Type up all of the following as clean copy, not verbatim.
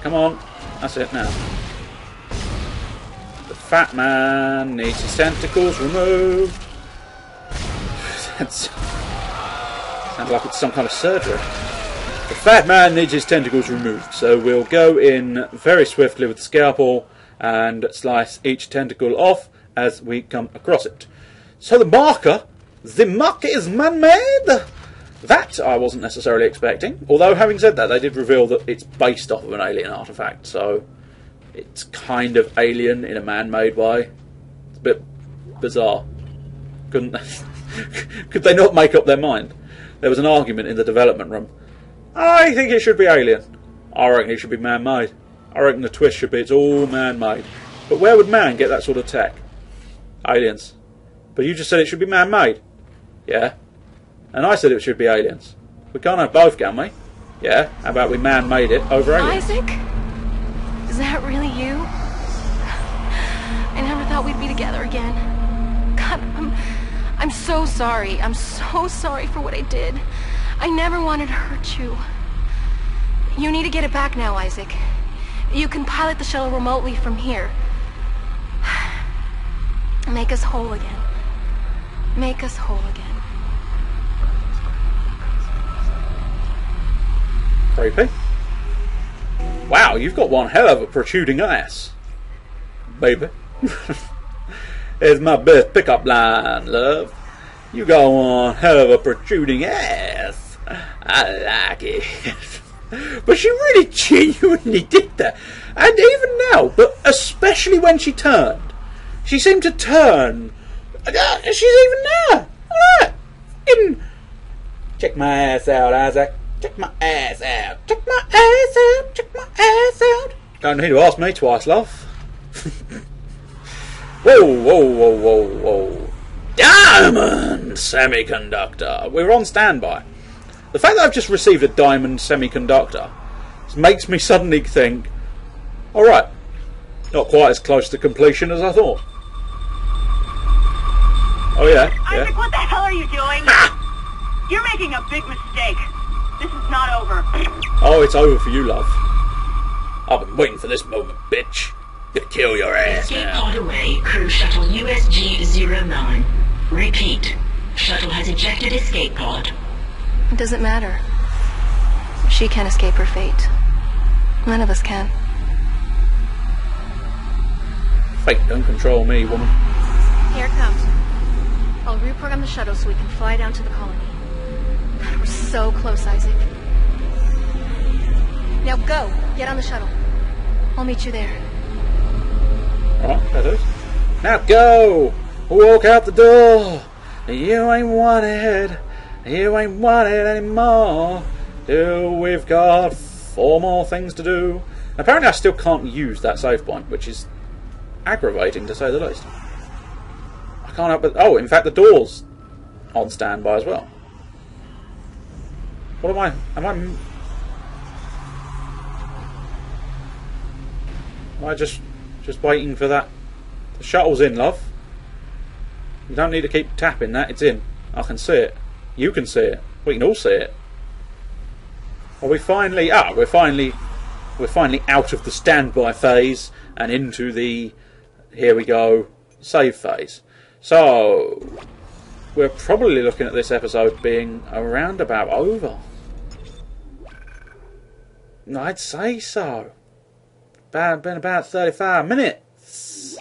Come on. That's it now. The fat man needs his tentacles removed. Sounds like it's some kind of surgery. The fat man needs his tentacles removed. So we'll go in very swiftly with the scalpel and slice each tentacle off as we come across it. So the marker is man-made. That I wasn't necessarily expecting. Although, having said that, they did reveal that it's based off of an alien artifact. So it's kind of alien in a man-made way. It's a bit bizarre. Couldn't they? Could they not make up their mind? There was an argument in the development room. I think it should be alien. I reckon it should be man-made. I reckon the twist should be it's all man-made. But where would man get that sort of tech? Aliens. But you just said it should be man-made. Yeah. And I said it should be aliens. We can't have both, can we? Yeah. How about we man-made it over aliens? Isaac? Is that really you? I never thought we'd be together again. God, I'm so sorry. I'm so sorry for what I did. I never wanted to hurt you. You need to get it back now, Isaac. You can pilot the shuttle remotely from here. Make us whole again. Make us whole again. Creepy. Wow, you've got one hell of a protruding ass. Baby. It's my best pickup line, love. You got one hell of a protruding ass. I like it. But she really genuinely did that. And even now, but especially when she turned. She seemed to turn. She's even there. Check my ass out, Isaac. Check my ass out. Check my ass out. Check my ass out. Don't need to ask me twice, love. Whoa, whoa, whoa, whoa, whoa. Diamond semiconductor. We're on standby. The fact that I've just received a diamond semiconductor makes me suddenly think, alright, not quite as close to completion as I thought. Oh yeah, yeah. Isaac, what the hell are you doing? You're making a big mistake. This is not over. Oh, it's over for you, love. I've been waiting for this moment, bitch. Gonna kill your ass Escape now. pod away, crew shuttle USG-09. Repeat, shuttle has ejected escape pod. It doesn't matter. She can't escape her fate. None of us can. Fate don't control me, woman. Here it comes. I'll reprogram the shuttle so we can fly down to the colony. God, we're so close, Isaac. Now go! Get on the shuttle. I'll meet you there. Alright, that is. Now go! Walk out the door! You ain't wanted. You ain't wanted anymore. We've got 4 more things to do. Apparently I still can't use that save point, which is aggravating to say the least. I can't help but... Oh, in fact the door's on standby as well. What am I... Am I just waiting for that? The shuttle's in, love. You don't need to keep tapping that, it's in. I can see it. You can see it. We can all see it. Are we finally... we're finally out of the standby phase and into the... Here we go. Save phase. So... We're probably looking at this episode being around about over. I'd say so. Been about 35 minutes.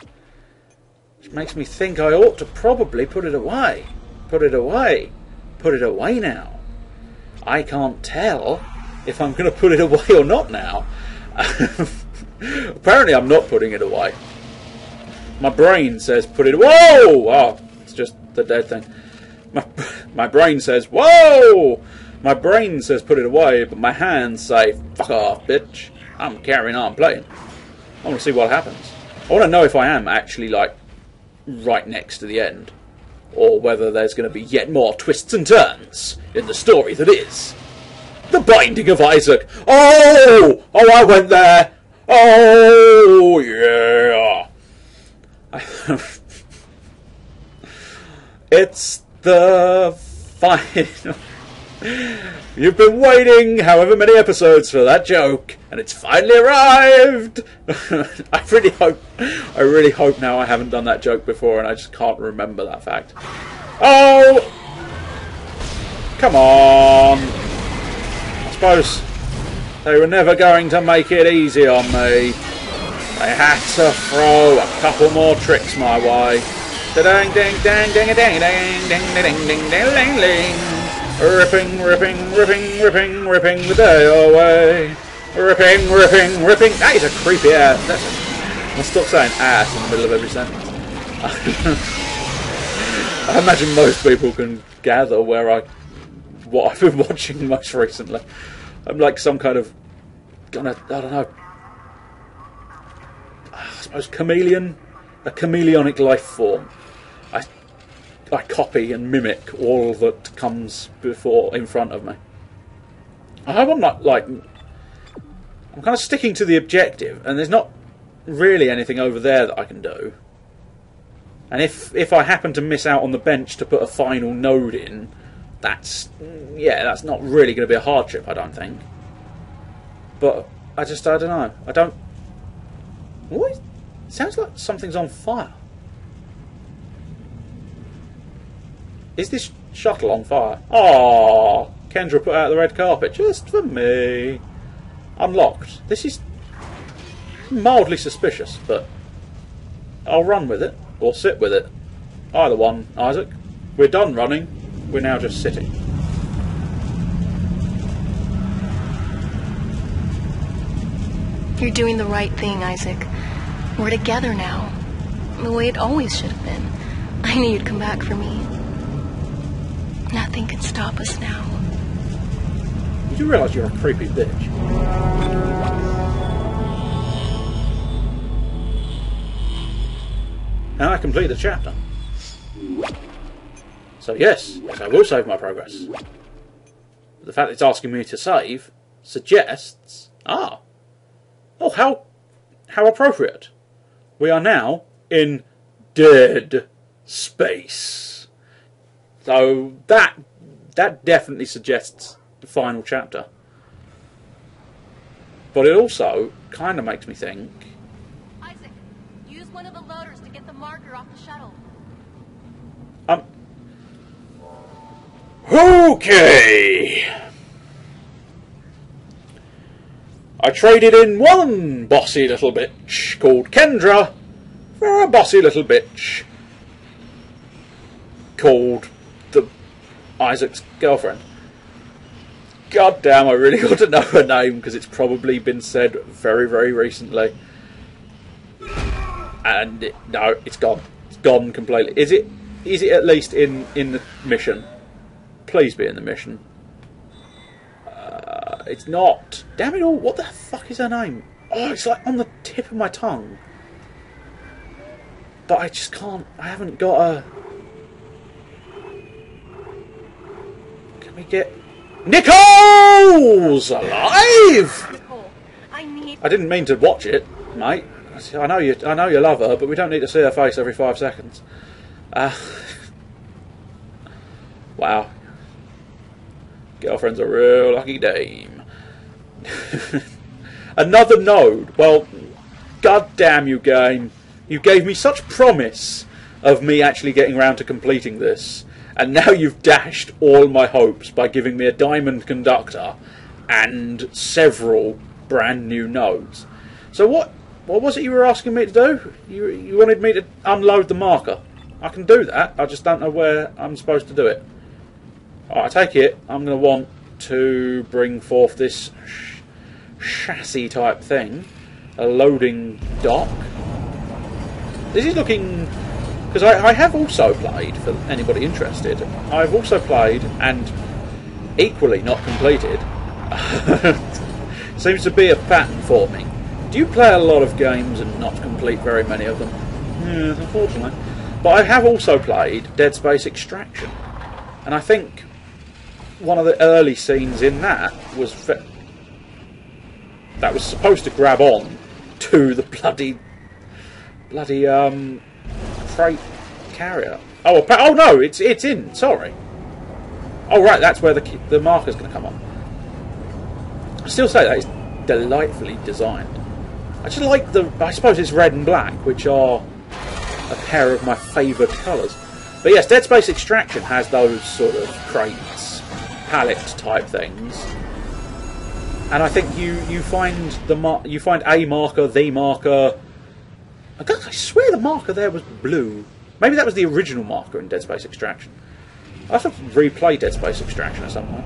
Which makes me think I ought to probably put it away. Put it away. Put it away now. I can't tell if I'm going to put it away or not now. Apparently I'm not putting it away. My brain says put it... Whoa! Oh, it's just the dead thing. My brain says, whoa! My brain says put it away, but my hands say, fuck off, bitch. I'm carrying on playing. I want to see what happens. I want to know if I am actually, like, right next to the end. Or whether there's going to be yet more twists and turns in the story that is The Binding of Isaac. Oh! Oh, I went there. Oh, yeah. It's the final... You've been waiting however many episodes for that joke, and it's finally arrived. I really hope now I haven't done that joke before, and I just can't remember that fact. Oh, come on! I suppose they were never going to make it easy on me. They had to throw a couple more tricks my way. Ding ding ding ding ding ding ding ding ding ding ding ding. Ripping, ripping, ripping, ripping, ripping the day away. Ripping, ripping, ripping. That is a creepy ass. I'll stop saying ass in the middle of every sentence. I imagine most people can gather what I've been watching most recently. I'm like some kind of, I don't know, I suppose chameleon, a chameleonic life form. I copy and mimic all that comes in front of me. I hope I'm not I'm kind of sticking to the objective, and there's not really anything over there that I can do. And if I happen to miss out on the bench to put a final node in, that's not really going to be a hardship, I don't think. But I don't know. What? It sounds like something's on fire. Is this shuttle on fire? Oh, Kendra put out the red carpet just for me. Unlocked. This is mildly suspicious, but I'll run with it, or sit with it. Either one, Isaac. We're done running. We're now just sitting. You're doing the right thing, Isaac. We're together now. The way it always should have been. I knew you'd come back for me. Nothing can stop us now. Did you realise you're a creepy bitch? Now I complete the chapter. So yes, I will save my progress. The fact it's asking me to save suggests... oh, how appropriate. We are now in dead space. So that definitely suggests the final chapter. But it also kind of makes me think... Isaac, use one of the loaders to get the marker off the shuttle. Okay. I traded in one bossy little bitch called Kendra for a bossy little bitch called Isaac's girlfriend. God damn, I really got to know her name because it's probably been said very, very recently. And no, it's gone. It's gone completely. Is it at least in the mission? Please be in the mission. It's not. Damn it all, what the fuck is her name? Oh, it's like on the tip of my tongue. But I just can't. I haven't got a... Can we get... Nicole's alive! Nicole, I didn't mean to watch it, mate. I know you love her, but we don't need to see her face every 5 seconds. Wow. Girlfriend's a real lucky dame. Another node. Well, goddamn you, game. You gave me such promise of me actually getting round to completing this, and now you've dashed all my hopes by giving me a diamond conductor and several brand new nodes. So what was it you were asking me to do? You wanted me to unload the marker. I can do that, I just don't know where I'm supposed to do it. I take it I'm going to want to bring forth this chassis type thing, a loading dock. This is looking... Because I have also played, for anybody interested, I've also played, and equally not completed, seems to be a pattern for me. Do you play a lot of games and not complete very many of them? Yes, unfortunately. But I have also played Dead Space Extraction, and I think one of the early scenes in that was supposed to grab on to the bloody freight carrier. Oh no, it's in. Sorry. Oh, right, that's where the marker's going to come on. I still say that it's delightfully designed. I just like I suppose it's red and black, which are a pair of my favourite colours. But yes, Dead Space Extraction has those sort of crates, palette type things. And I think you find you find a marker, the marker. I swear the marker there was blue. Maybe that was the original marker in Dead Space Extraction. I have to replay Dead Space Extraction at some point.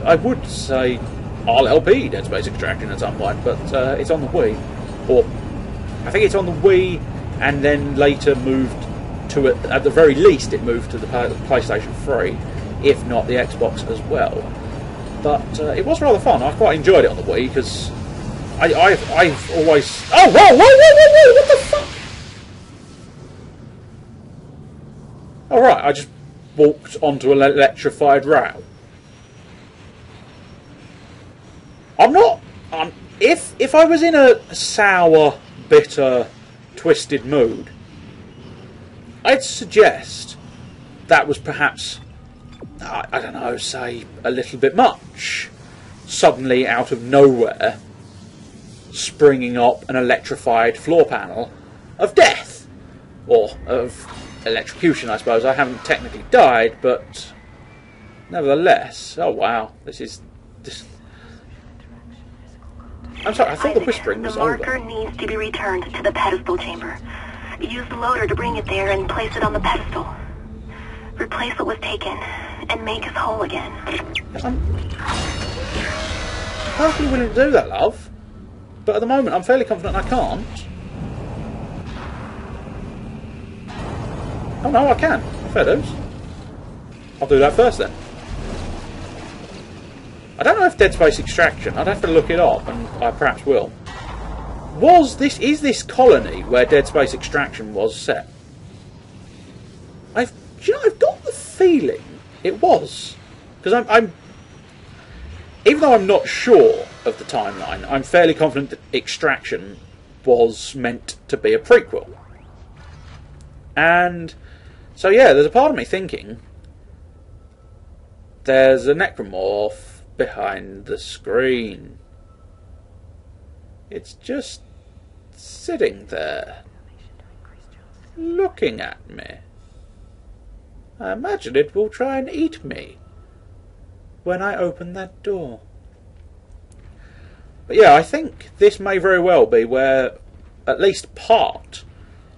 I would say RLP Dead Space Extraction at some point, but it's on the Wii, or I think it's on the Wii, and then later moved to it. At the very least, it moved to the PlayStation 3, if not the Xbox as well. But it was rather fun. I quite enjoyed it on the Wii because I've always. Oh, whoa! What the fuck? All right, I just walked onto an electrified rail. If I was in a sour, bitter, twisted mood, I'd suggest that was perhaps, I don't know, say a little bit much. Suddenly, out of nowhere, springing up an electrified floor panel of death. Or of electrocution, I suppose. I haven't technically died, but nevertheless. Oh wow, this. I'm sorry, I thought the whispering was over. The marker needs to be returned to the pedestal chamber. Use the loader to bring it there and place it on the pedestal. Replace what was taken, and make us whole again. I'm perfectly willing to do that, love. But at the moment, I'm fairly confident I can't. Oh no, I can. Fair dues. I'll do that first then. I don't know if Dead Space Extraction, I'd have to look it up, and I perhaps will. Is this colony where Dead Space Extraction was set? I've got the feeling it was. Because I'm even though I'm not sure of the timeline, I'm fairly confident that Extraction was meant to be a prequel. And so yeah, there's a part of me thinking there's a necromorph behind the screen. It's just sitting there, looking at me. I imagine it will try and eat me when I open that door. But yeah, I think this may very well be where at least part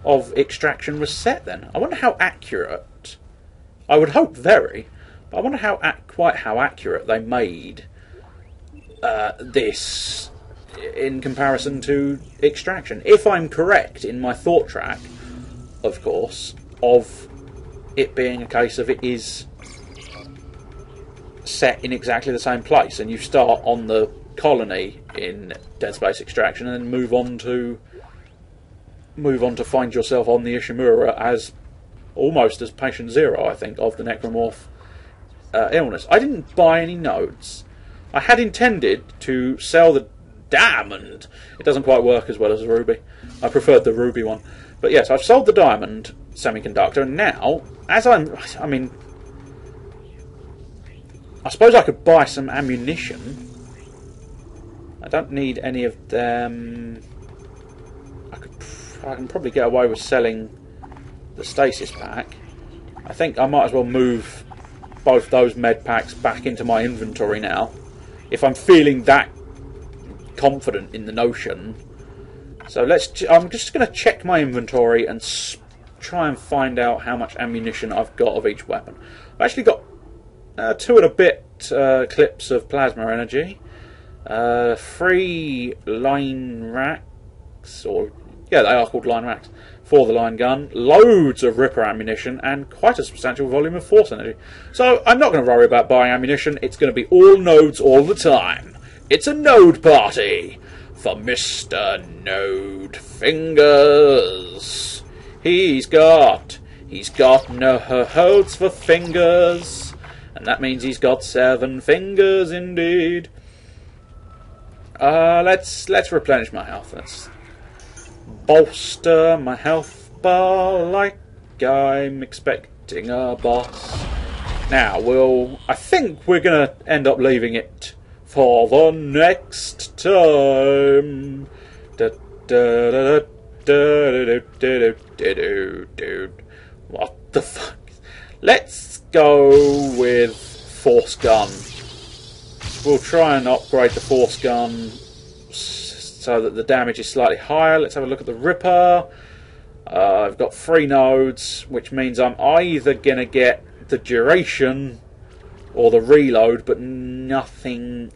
of Extraction was set then. I wonder how accurate. I would hope very, but I wonder quite how accurate they made this in comparison to Extraction. If I'm correct in my thought track, of course, of it being a case of it is set in exactly the same place, and you start on the colony in Dead Space Extraction and then move on to find yourself on the Ishimura as almost as patient zero, I think, of the necromorph illness. I didn't buy any nodes. I had intended to sell the diamond. It doesn't quite work as well as the ruby. I preferred the ruby one. But yes, I've sold the diamond semiconductor, and now, I suppose I could buy some ammunition. I don't need any of them. I can probably get away with selling the stasis pack. I think I might as well move both those med packs back into my inventory now, if I'm feeling that confident in the notion. So I'm just going to check my inventory and try and find out how much ammunition I've got of each weapon. I've actually got 2 and a bit clips of plasma energy, 3 line racks, or yeah, they are called line racks, for the line gun, loads of Ripper ammunition, and quite a substantial volume of Force energy. So I'm not going to worry about buying ammunition. It's going to be all nodes all the time. It's a node party for Mr. Node Fingers. He's got no holds for fingers, and that means he's got 7 fingers indeed. Let's replenish my health. Let's bolster my health bar like I'm expecting a boss. Now, I think we're going to end up leaving it for the next time. What the fuck? Let's go with force gun. We'll try and upgrade the force gun so that the damage is slightly higher. Let's have a look at the Ripper. I've got 3 nodes, which means I'm either going to get the duration or the reload, but nothing.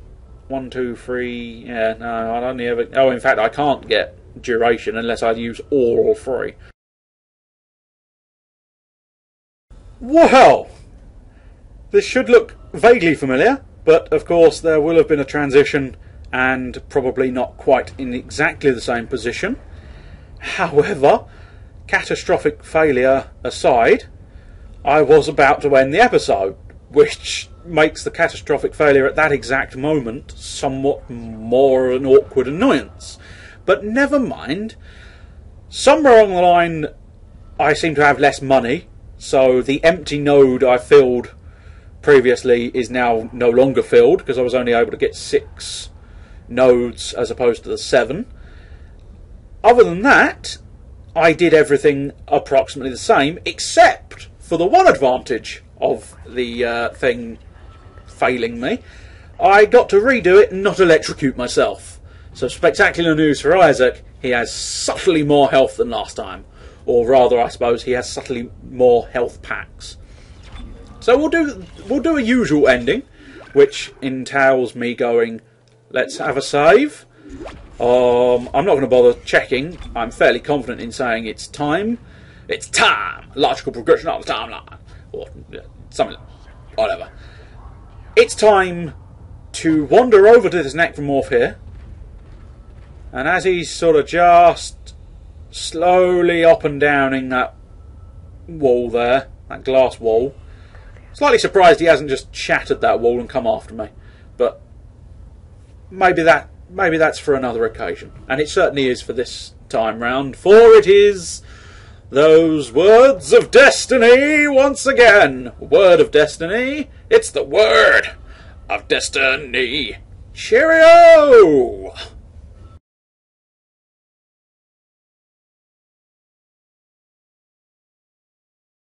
1, 2, 3. Yeah, no, I'd only ever. Oh, in fact, I can't get duration unless I use all or 3. Well, this should look vaguely familiar, but of course there will have been a transition and probably not quite in exactly the same position. However, catastrophic failure aside, I was about to end the episode, which makes the catastrophic failure at that exact moment somewhat more an awkward annoyance. But never mind. Somewhere along the line I seem to have less money, so the empty node I filled previously is now no longer filled because I was only able to get 6 nodes as opposed to the 7. Other than that, I did everything approximately the same, except for the one advantage of the thing failing me. I got to redo it and not electrocute myself. So spectacular news for Isaac, he has subtly more health than last time. Or rather, I suppose, he has subtly more health packs. So we'll do a usual ending, which entails me going, let's have a save. I'm not going to bother checking. I'm fairly confident in saying it's time. It's time! Logical progression of the timeline. Or something like that. Whatever. It's time to wander over to this necromorph here. And as he's sort of just slowly up and downing that wall there, that glass wall. Slightly surprised he hasn't just shattered that wall and come after me. But maybe that's for another occasion. And it certainly is for this time round, for it is those words of destiny once again. Word of destiny. It's the word of destiny. Cheerio!